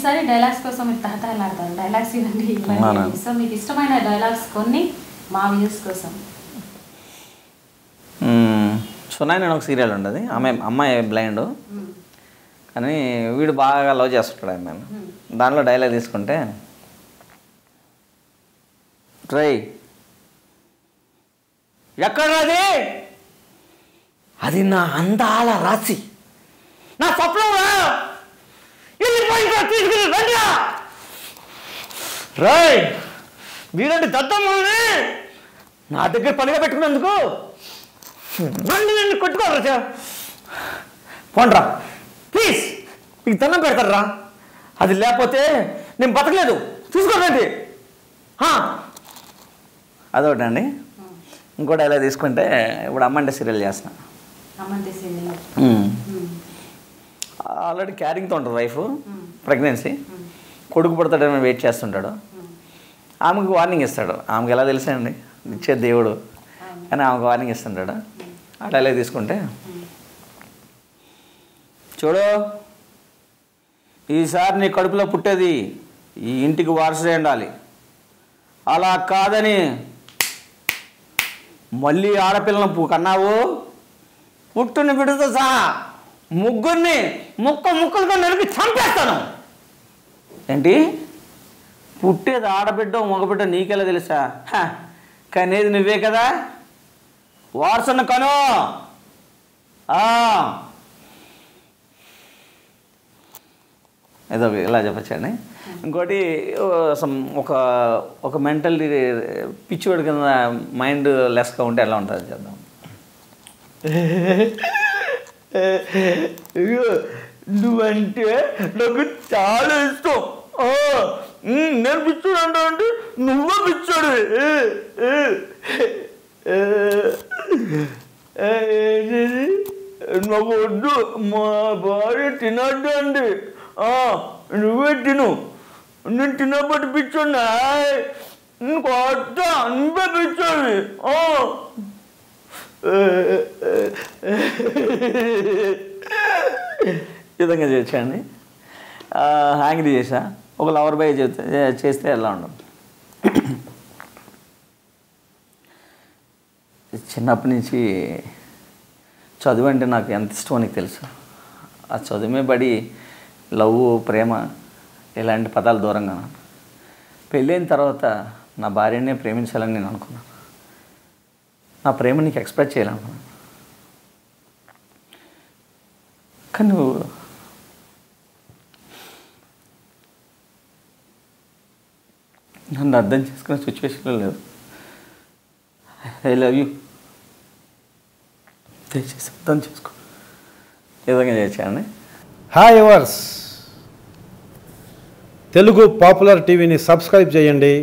ప్రతిసారి డైలాగ్స్ కోసం మీరు తహతహలాడతారు. డైలాగ్స్ ఇవ్వండి. సో మీకు ఇష్టమైన డైలాగ్స్ కొన్ని మా వ్యూస్ కోసం. సునాయన అని ఒక సీరియల్ ఉండదు, అమ్మాయి బ్లైండ్ కానీ వీడు బాగా లవ్ చేస్తుంటాడు అమ్మాయిని. దానిలో డైలాగ్ తీసుకుంటే, ట్రై ఎక్కడది, అది నా అందాల రాశి, నా స్వప్నం రాయ్ వీడంటే దత్తమ్మని నా దగ్గర పనిగా పెట్టుకున్నందుకు నన్ను కొట్టుకోరా, పోండ్రా ప్లీజ్, మీకు దండం పెడతారా, అది లేకపోతే నేను బతకలేదు, చూసుకోండి. అదొకటి అండి. ఇంకో డైలాగ్ తీసుకుంటే, ఇప్పుడు అమ్మంటే సీరియల్ చేస్తున్నా, ఆల్రెడీ క్యారింగ్తో ఉంటుంది వైఫ్, ప్రెగ్నెన్సీ, కొడుకు పుడతాడని వెయిట్ చేస్తుంటాడు. ఆమెకు వార్నింగ్ ఇస్తాడు. ఆమెకు ఎలా తెలుసండి, ఇచ్చే దేవుడు, కానీ ఆమెకు వార్నింగ్ ఇస్తుంటాడు. ఆ డైలాగ్ తీసుకుంటే, చూడు ఈసారి నీ కడుపులో పుట్టేది ఈ ఇంటికి వారసుడే ఉండాలి, అలా కాదని మళ్ళీ ఆడపిల్లను కన్నావు, పుట్టిన బిడ్డతో సహా ముగ్గురిని ముక్కలుగా నరికి చంపేస్తాను. ఏంటి, పుట్టేది ఆడబిడ్డ మగబిడ్డ నీకెలా తెలుసా, కనేది నువ్వే కదా, వారసును కను. ఏదో ఇలా చెప్పచ్చండి. ఇంకోటి ఒక మెంటల్ పిచ్చివాడి కింద మైండ్ లెస్గా ఉంటే ఎలా ఉంటుంది చేద్దాం. నువ్వంటే నాకు చాలా ఇష్టం, నేను పిచ్చాడు అంటే నువ్వే పిచ్చాడు, నాకు వద్దు, మా భార్య తినద్దు అండి, నువ్వే తిను, నేను తినబట్టి పిచ్చాడు, కొత్త నువ్వే పిచ్చాడు. ఈ విధంగా చేశాండి. హ్యాంగ్ చేసా. ఒక లవర్ బాయ్ చేస్తే ఎలా ఉండదు. చిన్నప్పటి నుంచి చదువు అంటే నాకు ఎంత ఇష్టమో నీకు తెలుసు. ఆ చదువుమే బడి లవ్, ప్రేమ ఇలాంటి పదాలు దూరంగా. పెళ్ళైన తర్వాత నా భార్యనే ప్రేమించాలని నేను అనుకున్నాను. నా ప్రేమ నీకు ఎక్స్ప్రెస్ చేయాలనుకున్నాను. కానీ నువ్వు నన్ను అర్థం చేసుకునే సిచ్యువేషన్లో లేదు. ఐ లవ్ యూ, దయచేసి అర్థం చేసుకో. ఏ విధంగా చేశానండి. హాయ్ ఎవర్స్, తెలుగు పాపులర్ టీవీని సబ్స్క్రైబ్ చేయండి.